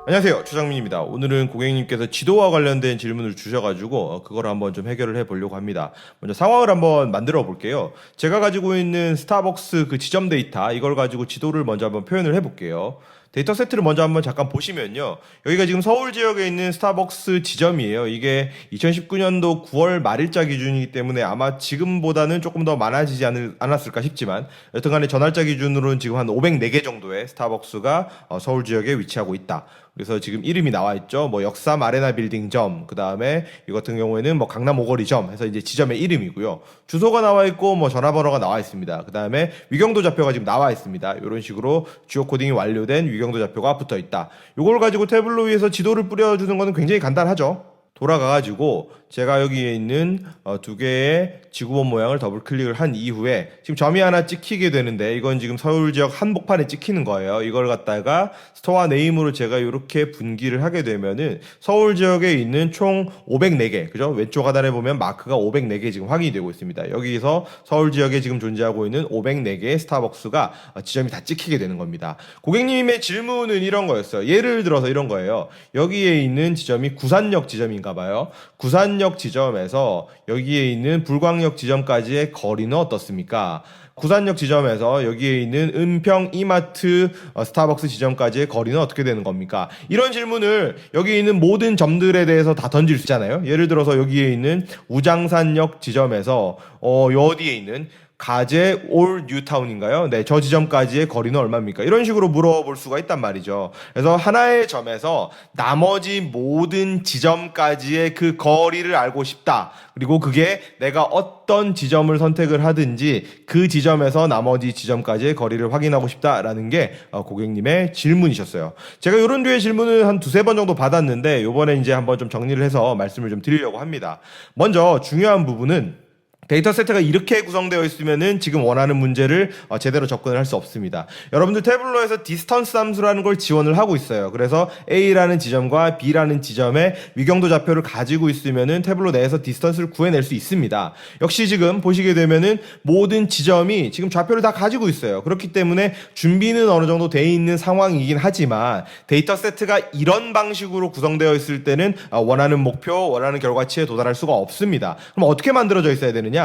안녕하세요, 최장민입니다. 오늘은 고객님께서 지도와 관련된 질문을 주셔가지고 그걸 한번 좀 해결을 해보려고 합니다. 먼저 상황을 한번 만들어 볼게요. 제가 가지고 있는 스타벅스 그 지점 데이터, 이걸 가지고 지도를 먼저 한번 표현을 해볼게요. 데이터 세트를 먼저 한번 잠깐 보시면요. 여기가 지금 서울 지역에 있는 스타벅스 지점이에요. 이게 2019년도 9월 말일자 기준이기 때문에 아마 지금보다는 조금 더 많아지지 않았을까 싶지만 여튼간에 전날짜 기준으로는 지금 한 504개 정도의 스타벅스가 서울 지역에 위치하고 있다. 그래서 지금 이름이 나와 있죠. 뭐 역삼 아레나 빌딩점, 그 다음에 이 같은 경우에는 뭐 강남 오거리점 해서 이제 지점의 이름이고요. 주소가 나와 있고 뭐 전화번호가 나와 있습니다. 그 다음에 위경도 좌표가 지금 나와 있습니다. 이런 식으로 지오 코딩이 완료된 위경도 좌표가 붙어 있다. 이걸 가지고 태블로 위에서 지도를 뿌려주는 거는 굉장히 간단하죠. 돌아가가지고 제가 여기에 있는 두 개의 지구본 모양을 더블 클릭을 한 이후에 지금 점이 하나 찍히게 되는데 이건 지금 서울 지역 한복판에 찍히는 거예요. 이걸 갖다가 스토어 네임으로 제가 이렇게 분기를 하게 되면은 서울 지역에 있는 총 504개, 그죠? 왼쪽 하단에 보면 마크가 504개 지금 확인이 되고 있습니다. 여기서 서울 지역에 지금 존재하고 있는 504개의 스타벅스가 지점이 다 찍히게 되는 겁니다. 고객님의 질문은 이런 거였어요. 예를 들어서 이런 거예요. 여기에 있는 지점이 구산역 지점인가 봐요. 구산역 지점에서 여기에 있는 불광역 지점까지의 거리는 어떻습니까? 구산역 지점에서 여기에 있는 은평 이마트 스타벅스 지점까지의 거리는 어떻게 되는 겁니까? 이런 질문을 여기 있는 모든 점들에 대해서 다 던질 수 있잖아요. 예를 들어서 여기에 있는 우장산역 지점에서 어디에 있는 가제 올 뉴타운인가요? 네, 저 지점까지의 거리는 얼마입니까? 이런 식으로 물어볼 수가 있단 말이죠. 그래서 하나의 점에서 나머지 모든 지점까지의 그 거리를 알고 싶다. 그리고 그게 내가 어떤 지점을 선택을 하든지 그 지점에서 나머지 지점까지의 거리를 확인하고 싶다라는 게 고객님의 질문이셨어요. 제가 이런 류의 질문을 한 두세 번 정도 받았는데 이번에 이제 한번 좀 정리를 해서 말씀을 좀 드리려고 합니다. 먼저 중요한 부분은 데이터 세트가 이렇게 구성되어 있으면은 지금 원하는 문제를 제대로 접근을 할 수 없습니다. 여러분들 태블로에서 디스턴스 함수라는 걸 지원을 하고 있어요. 그래서 A라는 지점과 B라는 지점의 위경도 좌표를 가지고 있으면은 태블로 내에서 디스턴스를 구해낼 수 있습니다. 역시 지금 보시게 되면은 모든 지점이 지금 좌표를 다 가지고 있어요. 그렇기 때문에 준비는 어느 정도 돼 있는 상황이긴 하지만 데이터 세트가 이런 방식으로 구성되어 있을 때는 원하는 목표, 원하는 결과치에 도달할 수가 없습니다. 그럼 어떻게 만들어져 있어야 되느냐?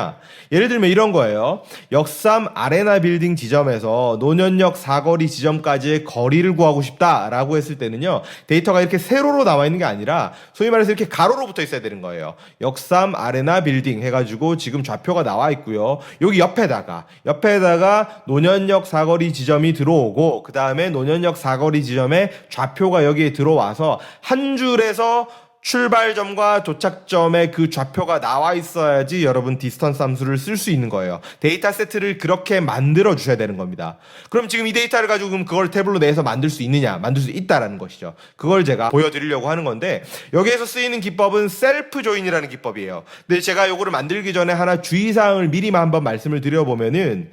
예를 들면 이런 거예요. 역삼 아레나 빌딩 지점에서 노년역 사거리 지점까지의 거리를 구하고 싶다라고 했을 때는요. 데이터가 이렇게 세로로 나와 있는 게 아니라 소위 말해서 이렇게 가로로 붙어 있어야 되는 거예요. 역삼 아레나 빌딩 해가지고 지금 좌표가 나와 있고요. 여기 옆에다가 노년역 사거리 지점이 들어오고 그 다음에 노년역 사거리 지점의 좌표가 여기에 들어와서 한 줄에서 출발점과 도착점의 그 좌표가 나와 있어야지 여러분 디스턴스 함수를 쓸 수 있는 거예요. 데이터 세트를 그렇게 만들어 주셔야 되는 겁니다. 그럼 지금 이 데이터를 가지고 그걸 태블로 내에서 만들 수 있느냐? 만들 수 있다라는 것이죠. 그걸 제가 보여드리려고 하는 건데 여기에서 쓰이는 기법은 셀프 조인이라는 기법이에요. 근데 제가 이거를 만들기 전에 하나 주의사항을 미리만 한번 말씀을 드려보면은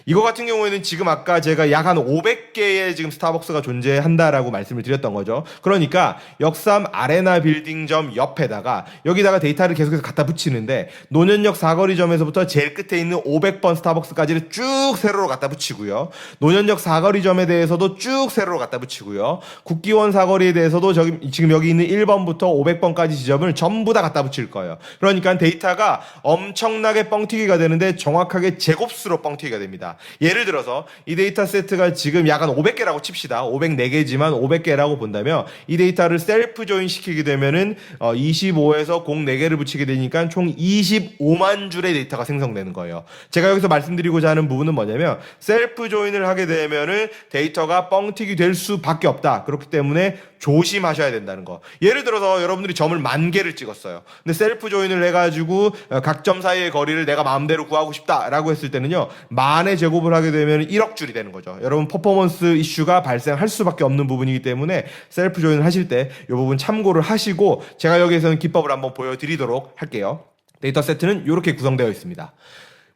이거 같은 경우에는 지금 아까 제가 약 한 500개의 지금 스타벅스가 존재한다라고 말씀을 드렸던 거죠. 그러니까 역삼 아레나 빌딩점 옆에다가 여기다가 데이터를 계속해서 갖다 붙이는데 노년역 사거리점에서부터 제일 끝에 있는 500번 스타벅스까지를 쭉 세로로 갖다 붙이고요. 노년역 사거리점에 대해서도 쭉 세로로 갖다 붙이고요. 국기원 사거리에 대해서도 지금 여기 있는 1번부터 500번까지 지점을 전부 다 갖다 붙일 거예요. 그러니까 데이터가 엄청나게 뻥튀기가 되는데 정확하게 제곱수로 뻥튀기가 됩니다. 예를 들어서 이 데이터 세트가 지금 약 한 500개라고 칩시다. 504개지만 500개라고 본다면 이 데이터를 셀프 조인 시키게 되면은 25에서 04개를 붙이게 되니까 총 25만 줄의 데이터가 생성되는 거예요. 제가 여기서 말씀드리고자 하는 부분은 뭐냐면 셀프 조인을 하게 되면은 데이터가 뻥튀기 될 수밖에 없다. 그렇기 때문에 조심하셔야 된다는 거. 예를 들어서 여러분들이 점을 10,000개를 찍었어요. 근데 셀프 조인을 해가지고 각 점 사이의 거리를 내가 마음대로 구하고 싶다라고 했을 때는요. 만의 제곱을 하게 되면 1억 줄이 되는 거죠. 여러분 퍼포먼스 이슈가 발생할 수밖에 없는 부분이기 때문에 셀프 조인을 하실 때 이 부분 참고를 하시고 제가 여기에서는 기법을 한번 보여드리도록 할게요. 데이터 세트는 이렇게 구성되어 있습니다.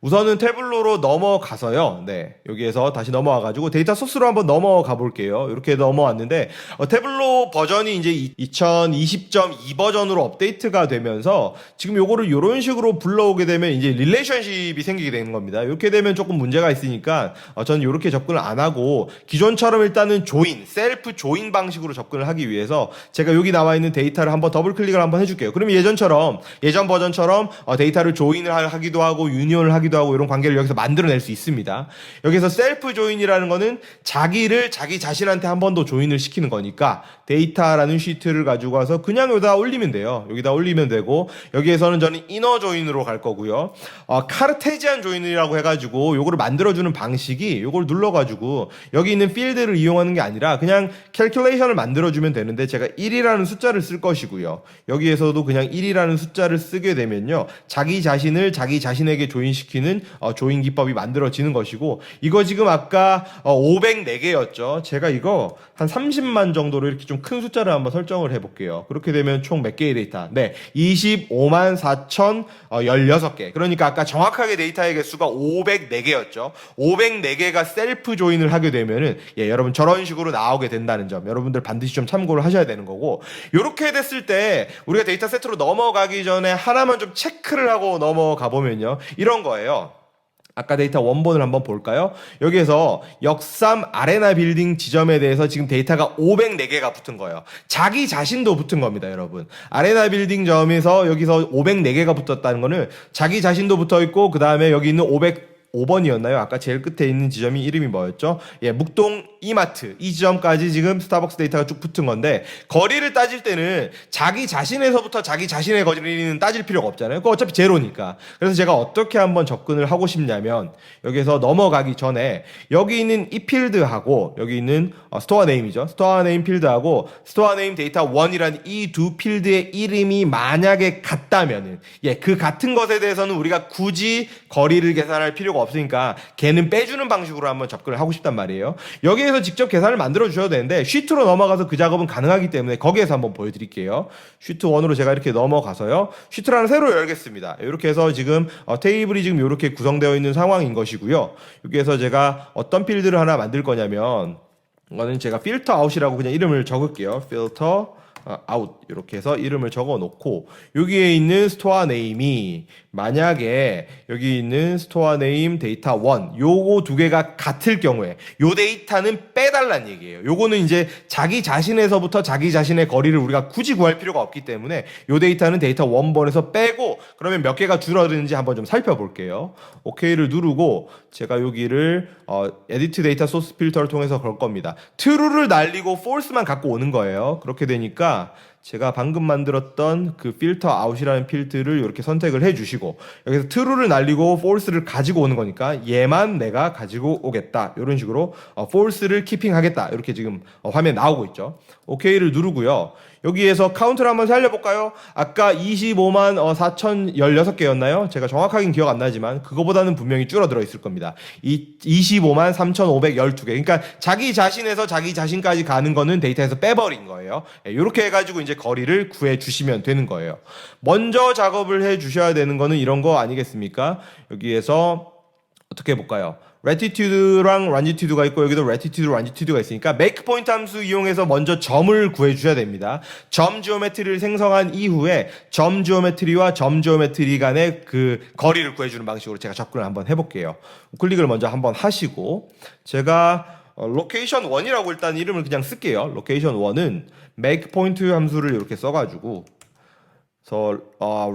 우선은 태블로로 넘어가서요. 네, 여기에서 다시 넘어와가지고 데이터 소스로 한번 넘어가 볼게요. 이렇게 넘어왔는데 태블로 버전이 이제 2020.2 버전으로 업데이트가 되면서 지금 요거를 이런 식으로 불러오게 되면 이제 릴레이션십이 생기게 되는 겁니다. 이렇게 되면 조금 문제가 있으니까 저는 이렇게 접근을 안 하고 기존처럼 일단은 조인, 셀프 조인 방식으로 접근을 하기 위해서 제가 여기 나와 있는 데이터를 한번 더블 클릭을 한번 해줄게요. 그러면 예전 버전처럼 데이터를 조인을 하기도 하고 유니온을 하기도 하고 이런 관계를 여기서 만들어낼 수 있습니다. 여기서 셀프 조인이라는 거는 자기를 자기 자신한테 한 번 더 조인을 시키는 거니까 데이터라는 시트를 가지고 와서 그냥 여기다 올리면 돼요. 여기다 올리면 되고 여기에서는 저는 이너 조인으로 갈 거고요. 카르테지안 조인이라고 해가지고 요거를 만들어주는 방식이 요걸 눌러가지고 여기 있는 필드를 이용하는 게 아니라 그냥 캘큘레이션을 만들어주면 되는데 제가 1이라는 숫자를 쓸 것이고요. 여기에서도 그냥 1이라는 숫자를 쓰게 되면요. 자기 자신을 자기 자신에게 조인시키는 조인 기법이 만들어지는 것이고 이거 지금 아까 504개였죠. 제가 이거 한 30만 정도로 이렇게 좀 큰 숫자를 한번 설정을 해볼게요. 그렇게 되면 총 몇 개의 데이터? 네, 25만 4,016개. 그러니까 아까 정확하게 데이터의 개수가 504개였죠. 504개가 셀프 조인을 하게 되면은 여러분 저런 식으로 나오게 된다는 점 여러분들 반드시 좀 참고를 하셔야 되는 거고 이렇게 됐을 때 우리가 데이터 세트로 넘어가기 전에 하나만 좀 체크를 하고 넘어가 보면요. 이런 거예요. 아까 데이터 원본을 한번 볼까요? 여기에서 역삼 아레나 빌딩 지점에 대해서 지금 데이터가 504개가 붙은 거예요. 자기 자신도 붙은 겁니다, 여러분. 아레나 빌딩 점에서 여기서 504개가 붙었다는 거는 자기 자신도 붙어 있고 그 다음에 여기 있는 5번이었나요? 아까 제일 끝에 있는 지점이 이름이 뭐였죠? 묵동 이마트 이 지점까지 지금 스타벅스 데이터가 쭉 붙은 건데 거리를 따질 때는 자기 자신에서부터 자기 자신의 거리는 따질 필요가 없잖아요. 그거 어차피 제로니까. 그래서 제가 어떻게 한번 접근을 하고 싶냐면 여기서 넘어가기 전에 여기 있는 이 필드하고 여기 있는 스토어 네임이죠. 스토어 네임 필드하고 스토어 네임 데이터 1이라는 이 두 필드의 이름이 만약에 같다면은 그 같은 것에 대해서는 우리가 굳이 거리를 계산할 필요가 없으니까 걔는 빼주는 방식으로 한번 접근을 하고 싶단 말이에요. 여기에서 직접 계산을 만들어 주셔도 되는데 쉬트로 넘어가서 그 작업은 가능하기 때문에 거기에서 한번 보여드릴게요. 쉬트 1으로 제가 이렇게 넘어가서요. 쉬트를 하나 새로 열겠습니다. 이렇게 해서 지금 테이블이 지금 이렇게 구성되어 있는 상황인 것이고요. 여기에서 제가 어떤 필드를 하나 만들 거냐면 이거는 제가 필터 아웃이라고 그냥 이름을 적을게요. 필터 아웃 이렇게 해서 이름을 적어 놓고 여기에 있는 스토어 네임이 만약에 여기 있는 스토어 네임 데이터 1 요거 두 개가 같을 경우에 요 데이터는 빼달란 얘기예요. 요거는 이제 자기 자신에서부터 자기 자신의 거리를 우리가 굳이 구할 필요가 없기 때문에 요 데이터는 데이터 1번에서 빼고 그러면 몇 개가 줄어드는지 한번 좀 살펴볼게요. OK를 누르고 제가 여기를 에디트 데이터 소스 필터를 통해서 걸 겁니다. true를 날리고 false만 갖고 오는 거예요. 그렇게 되니까 제가 방금 만들었던 그 필터 아웃이라는 필드를 이렇게 선택을 해주시고 여기서 true를 날리고 false를 가지고 오는 거니까 얘만 내가 가지고 오겠다 이런 식으로 false를 키핑하겠다 이렇게 지금 화면에 나오고 있죠. OK를 누르고요. 여기에서 카운트를 한번 살려볼까요? 아까 25만 4,016개였나요? 제가 정확하게는 기억 안 나지만 그거보다는 분명히 줄어들어 있을 겁니다. 25만 3,512개. 그러니까 자기 자신에서 자기 자신까지 가는 거는 데이터에서 빼버린 거예요. 이렇게 해가지고 이제 거리를 구해주시면 되는 거예요. 먼저 작업을 해주셔야 되는 거는 이런 거 아니겠습니까? 여기에서 어떻게 해볼까요? latitude랑 longitude가 있고 여기도 latitude, longitude가 있으니까 make point 함수 이용해서 먼저 점을 구해 주셔야 됩니다. 점 지오메트리를 생성한 이후에 점 지오메트리와 점 지오메트리 간의 그 거리를 구해 주는 방식으로 제가 접근을 한번 해볼게요. 클릭을 먼저 한번 하시고 제가 location 1이라고 일단 이름을 그냥 쓸게요. location 1은 make point 함수를 이렇게 써가지고 그래서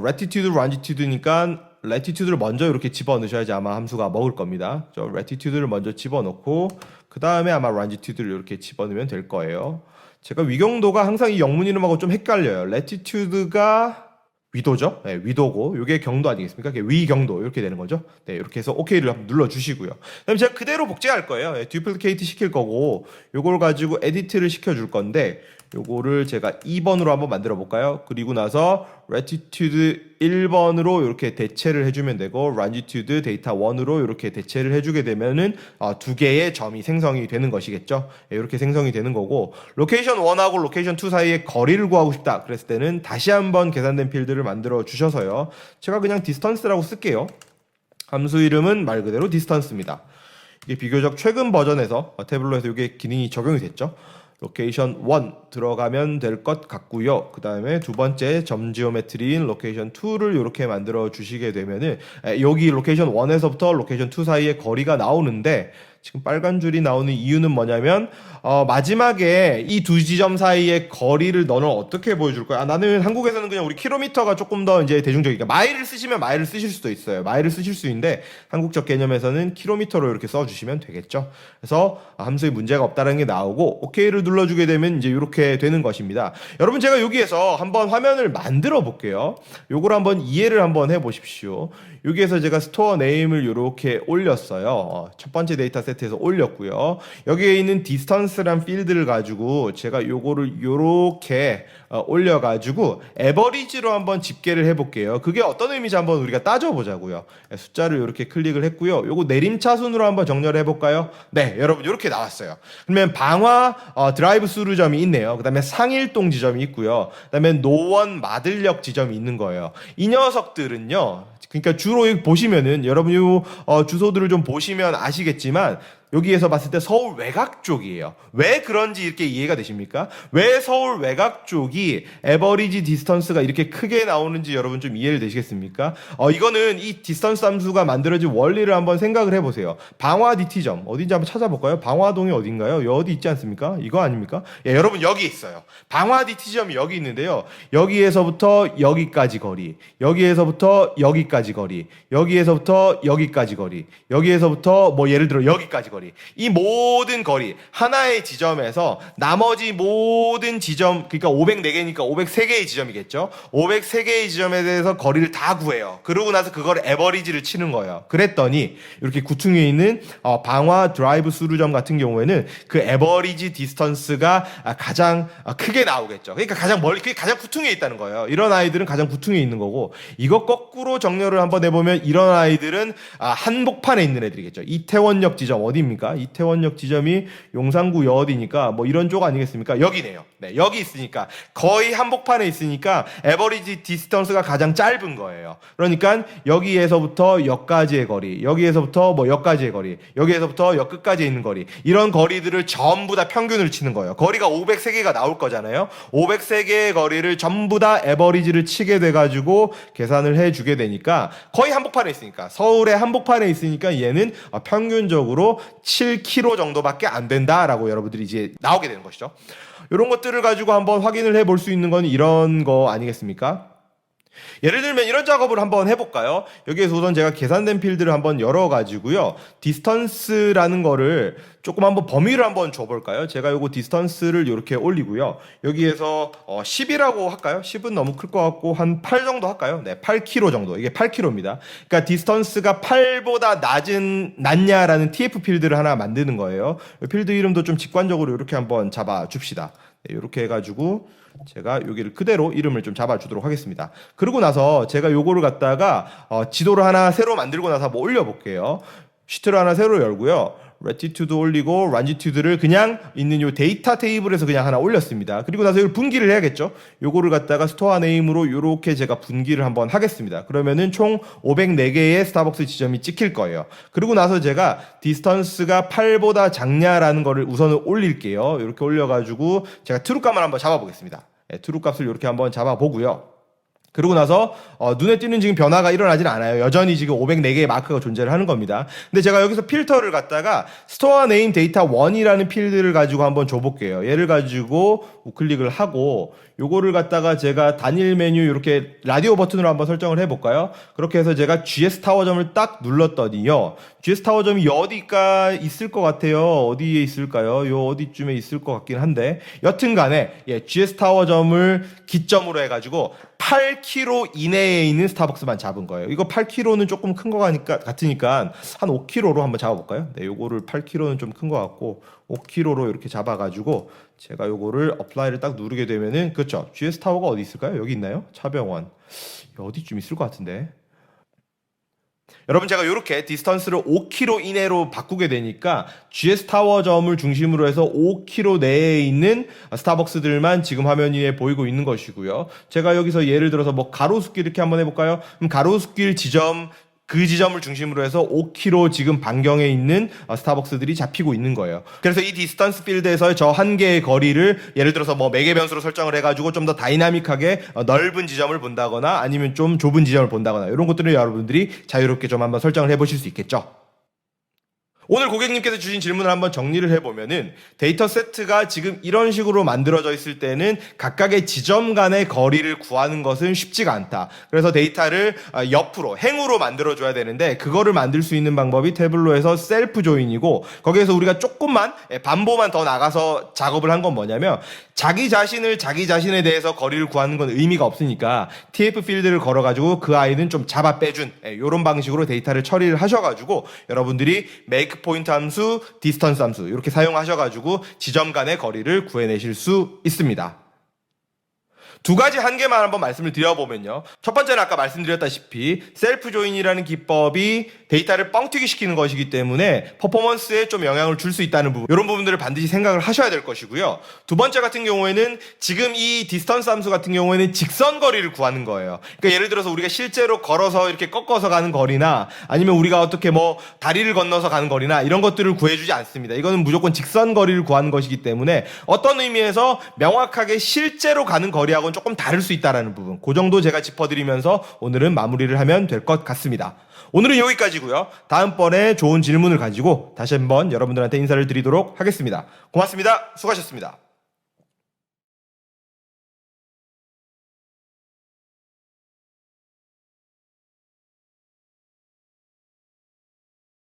latitude, longitude니까 latitude를 먼저 이렇게 집어넣으셔야지 아마 함수가 먹을 겁니다. 저 latitude를 먼저 집어넣고 그 다음에 아마 longitude를 이렇게 집어넣으면 될 거예요. 제가 위경도가 항상 이 영문 이름하고 좀 헷갈려요. latitude가 위도죠. 네, 위도고 이게 경도 아니겠습니까? 위경도 이렇게 되는 거죠. 네, 이렇게 해서 OK를 한번 눌러주시고요. 그다음에 제가 그대로 복제할 거예요. 네, 듀플리케이트 시킬 거고 요걸 가지고 에디트를 시켜줄 건데 요거를 제가 2번으로 한번 만들어 볼까요? 그리고 나서 latitude 1번으로 이렇게 대체를 해주면 되고 longitude 데이터 1으로 이렇게 대체를 해주게 되면은 두 개의 점이 생성이 되는 것이겠죠. 이렇게 생성이 되는 거고 location 1하고 location 2 사이의 거리를 구하고 싶다 그랬을 때는 다시 한번 계산된 필드를 만들어 주셔서요. 제가 그냥 distance라고 쓸게요. 함수 이름은 말 그대로 디스턴스입니다. 이게 비교적 최근 버전에서 태블로에서 이게 기능이 적용이 됐죠. 로케이션 1 들어가면 될 것 같고요. 그 다음에 두 번째 점 지오메트리인 로케이션 2를 이렇게 만들어 주시게 되면은 여기 로케이션 1에서부터 로케이션 2 사이의 거리가 나오는데 지금 빨간 줄이 나오는 이유는 뭐냐면 마지막에 이 두 지점 사이의 거리를 너는 어떻게 보여줄 거야? 나는 한국에서는 그냥 우리 킬로미터가 조금 더 이제 대중적이니까 마일을 쓰시면 마일을 쓰실 수도 있어요. 마일을 쓰실 수 있는데 한국적 개념에서는 킬로미터로 이렇게 써주시면 되겠죠. 그래서 함수에 문제가 없다는 게 나오고 OK를 눌러주게 되면 이제 이렇게 되는 것입니다. 여러분 제가 여기에서 한번 화면을 만들어 볼게요. 요걸 한번 이해를 한번 해보십시오. 여기에서 제가 스토어 네임을 이렇게 올렸어요. 첫 번째 데이터 세트에서 올렸고요. 여기에 있는 디스턴스란 필드를 가지고 제가 요거를 요렇게 올려가지고 에버리지로 한번 집계를 해볼게요. 그게 어떤 의미인지 한번 우리가 따져보자고요. 숫자를 이렇게 클릭을 했고요. 요거 내림차순으로 한번 정렬을 해볼까요? 네, 여러분 이렇게 나왔어요. 그러면 방화 드라이브 스루점이 있네요. 그 다음에 상일동 지점이 있고요. 그 다음에 노원 마들역 지점이 있는 거예요. 이 녀석들은요. 그러니까 주로 여기 보시면은 여러분 요 주소들을 좀 보시면 아시겠지만 여기에서 봤을 때 서울 외곽 쪽이에요. 왜 그런지 이렇게 이해가 되십니까? 왜 서울 외곽 쪽이 에버리지 디스턴스가 이렇게 크게 나오는지 여러분 좀 이해를 되시겠습니까? 이거는 이 디스턴스 함수가 만들어진 원리를 한번 생각을 해보세요. 방화 DT점 어딘지 한번 찾아볼까요? 방화동이 어딘가요? 어디 있지 않습니까? 이거 아닙니까? 예, 여러분 여기 있어요. 방화 DT점이 여기 있는데요. 여기에서부터 여기까지 거리, 여기에서부터 여기까지 거리, 여기에서부터 여기까지 거리, 여기에서부터 뭐 예를 들어 여기까지 거리. 이 모든 거리 하나의 지점에서 나머지 모든 지점 그러니까 504개니까 503개의 지점이겠죠. 503개의 지점에 대해서 거리를 다 구해요. 그러고 나서 그걸 에버리지를 치는 거예요. 그랬더니 이렇게 구퉁에 있는 방화 드라이브 스루점 같은 경우에는 그 에버리지 디스턴스가 가장 크게 나오겠죠. 그러니까 가장 멀리 그게 가장 구퉁에 있다는 거예요. 이런 아이들은 가장 구퉁에 있는 거고 이거 거꾸로 정렬을 한번 해보면 이런 아이들은 한복판에 있는 애들이겠죠. 이태원역 지점 어디입니까? 이태원역 지점이 용산구 여어디니까 뭐 이런 쪽 아니겠습니까? 여기네요. 네, 여기 있으니까 거의 한복판에 있으니까 에버리지 디스턴스가 가장 짧은 거예요. 그러니까 여기에서부터 역까지의 거리, 여기에서부터 뭐 역까지의 거리, 여기에서부터 역 끝까지 있는 거리 이런 거리들을 전부 다 평균을 치는 거예요. 거리가 503개가 나올 거잖아요. 503개의 거리를 전부 다 에버리지를 치게 돼가지고 계산을 해주게 되니까 거의 한복판에 있으니까 서울의 한복판에 있으니까 얘는 평균적으로 7km 정도밖에 안 된다라고 여러분들이 이제 나오게 되는 것이죠. 이런 것들을 가지고 한번 확인을 해볼 수 있는 건 이런 거 아니겠습니까? 예를 들면 이런 작업을 한번 해볼까요? 여기에서 우선 제가 계산된 필드를 한번 열어가지고요. 디스턴스라는 거를 조금 한번 범위를 한번 줘볼까요? 제가 요거 디스턴스를 이렇게 올리고요. 여기에서 10이라고 할까요? 10은 너무 클 것 같고 한 8 정도 할까요? 네, 8km 정도. 이게 8km입니다. 그러니까 디스턴스가 8보다 낮냐라는 TF 필드를 하나 만드는 거예요. 필드 이름도 좀 직관적으로 이렇게 한번 잡아줍시다. 네, 이렇게 해가지고 제가 여기를 그대로 이름을 좀 잡아주도록 하겠습니다. 그러고 나서 제가 요거를 갖다가 지도를 하나 새로 만들고 나서 한번 올려볼게요. 시트를 하나 새로 열고요. 레티튜드 올리고 란지튜드를 그냥 있는 요 데이터 테이블에서 그냥 하나 올렸습니다. 그리고 나서 이걸 분기를 해야겠죠. 요거를 갖다가 스토어 네임으로 요렇게 제가 분기를 한번 하겠습니다. 그러면은 총 504개의 스타벅스 지점이 찍힐 거예요. 그리고 나서 제가 디스턴스가 8보다 작냐라는 거를 우선은 올릴게요. 이렇게 올려가지고 제가 트루값을 한번 잡아보겠습니다. 네, 트루값을 이렇게 한번 잡아보고요. 그러고 나서 눈에 띄는 지금 변화가 일어나진 않아요. 여전히 지금 504개의 마크가 존재를 하는 겁니다. 근데 제가 여기서 필터를 갖다가 스토어 네임 데이터 1이라는 필드를 가지고 한번 줘볼게요. 얘를 가지고 우클릭을 하고 요거를 갖다가 제가 단일 메뉴 이렇게 라디오 버튼으로 한번 설정을 해볼까요? 그렇게 해서 제가 GS 타워점을 딱 눌렀더니요. GS 타워점이 어디가 있을 것 같아요? 어디에 있을까요? 요 어디쯤에 있을 것 같긴 한데 여튼 간에 GS 타워점을 기점으로 해가지고 8km 이내에 있는 스타벅스만 잡은 거예요. 이거 8km는 조금 큰 거 같으니까 한 5km로 한번 잡아볼까요? 네, 요거를 8km는 좀 큰 거 같고 5km로 이렇게 잡아가지고 제가 요거를 어플라이를 딱 누르게 되면은 그렇죠. GS 타워가 어디 있을까요? 여기 있나요? 차병원 어디쯤 있을 것 같은데. 여러분 제가 이렇게 디스턴스를 5km 이내로 바꾸게 되니까 GS 타워점을 중심으로 해서 5km 내에 있는 스타벅스들만 지금 화면 위에 보이고 있는 것이고요. 제가 여기서 예를 들어서 뭐 가로수길 이렇게 한번 해볼까요? 그럼 가로수길 지점 그 지점을 중심으로 해서 5km 지금 반경에 있는 스타벅스들이 잡히고 있는 거예요. 그래서 이 디스턴스 필드에서의 저 한 개의 거리를 예를 들어서 뭐 매개 변수로 설정을 해가지고 좀 더 다이나믹하게 넓은 지점을 본다거나 아니면 좀 좁은 지점을 본다거나 이런 것들을 여러분들이 자유롭게 좀 한번 설정을 해보실 수 있겠죠. 오늘 고객님께서 주신 질문을 한번 정리를 해보면은 데이터 세트가 지금 이런 식으로 만들어져 있을 때는 각각의 지점 간의 거리를 구하는 것은 쉽지가 않다. 그래서 데이터를 옆으로 행으로 만들어줘야 되는데 그거를 만들 수 있는 방법이 태블로에서 셀프 조인이고 거기에서 우리가 조금만 반보만 더 나가서 작업을 한 건 뭐냐면 자기 자신에 대해서 거리를 구하는 건 의미가 없으니까 TF 필드를 걸어가지고 그 아이는 좀 잡아 빼준 이런 방식으로 데이터를 처리를 하셔가지고 여러분들이 make 포인트 함수, 디스턴스 함수 이렇게 사용하셔가지고 지점 간의 거리를 구해내실 수 있습니다. 두 가지 한계만 한번 말씀을 드려보면요. 첫 번째는 아까 말씀드렸다시피 셀프 조인이라는 기법이 데이터를 뻥튀기 시키는 것이기 때문에 퍼포먼스에 좀 영향을 줄 수 있다는 부분, 이런 부분들을 반드시 생각을 하셔야 될 것이고요. 두 번째 같은 경우에는 지금 이 디스턴스 함수 같은 경우에는 직선 거리를 구하는 거예요. 그러니까 예를 들어서 우리가 실제로 걸어서 이렇게 꺾어서 가는 거리나 아니면 우리가 어떻게 뭐 다리를 건너서 가는 거리나 이런 것들을 구해주지 않습니다. 이거는 무조건 직선 거리를 구하는 것이기 때문에 어떤 의미에서 명확하게 실제로 가는 거리하고는 조금 다를 수 있다는 부분, 그 정도 제가 짚어드리면서 오늘은 마무리를 하면 될 것 같습니다. 오늘은 여기까지고요. 다음번에 좋은 질문을 가지고 다시 한번 여러분들한테 인사를 드리도록 하겠습니다. 고맙습니다. 수고하셨습니다.